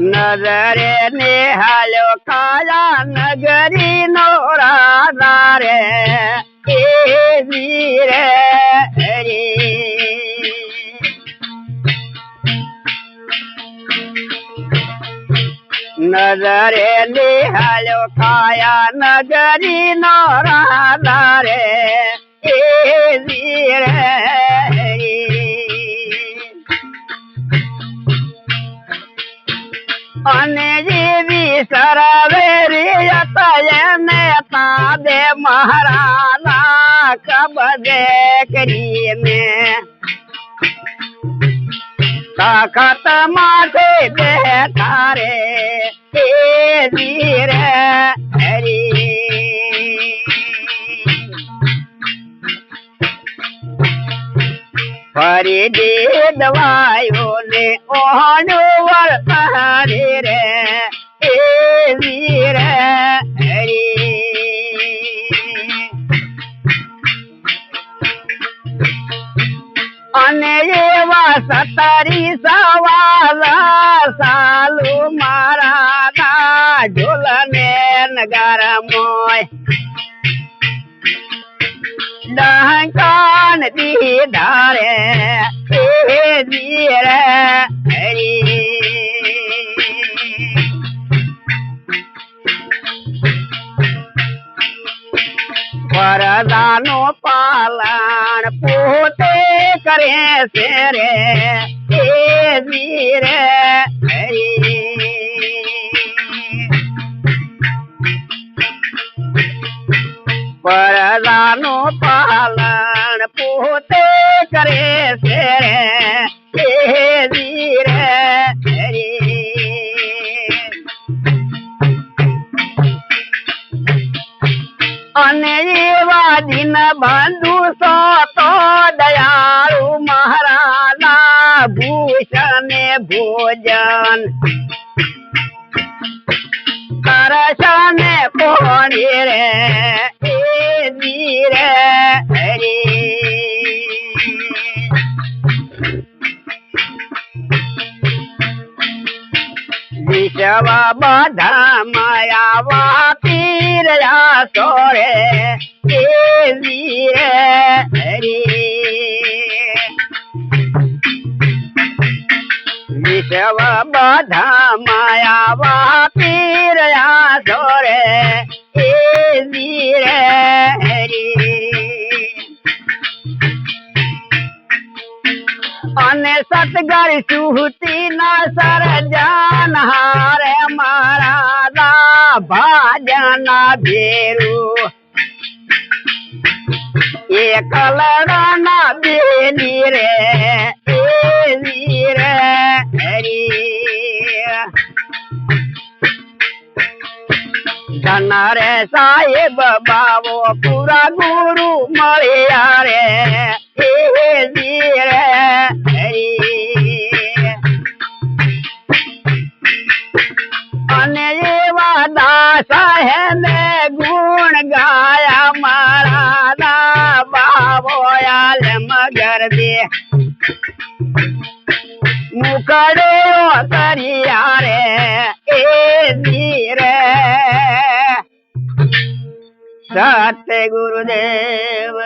નજરે નિહાલ્યો કાયા નગરી નો રાજા રે એ વીરે નજરે નિહાલ્યો કાયા નગરી નો રાજા રે એ વીરે અને જેવી સરવેરી એને તાદે મહારાણા કબજે કરીને તખત માથે બેઠા રે એ ધીરે હરી ફરી દેદવાયો ને ઓહણું વળતારી રે એ વીરે હરી અને એવા સતારી સવાલ સાલુ મારા ઢોલ ને નગાર મોય ડંકાન દીધા રે એ વીરે હરી વરદાનો પાલન પોતે કરે છે રે એ વીરે હરી વરદાનો પાલન પોતે કરે છે રે એ વીરે હરી અને એવા દિન બંધુ સો તો દયાળુ મહારાણા ભૂષણ ભોજન કરશન પોણી રે એ વીરે હરી વિશ્વ બધા માયા પીરયા સોરે એ વીરે હરી વિશ્વ બધા માયા પીરયા સોરે એ વીરે હરી અને સતગર સુહતી ના સરજન હારે મારા ભાજના ભેરું એ કલડા બેની રે એ વીરે હરી ધન રે સાહેબ બાવો પૂરા ગુરુ મળ્યા રે એ વીરે અને એવા દાસા ને ગુણ ગાયા મારા બાબો મગર દે મુકડે તરિયા રે એ વીરે સત્ય ગુરુદેવ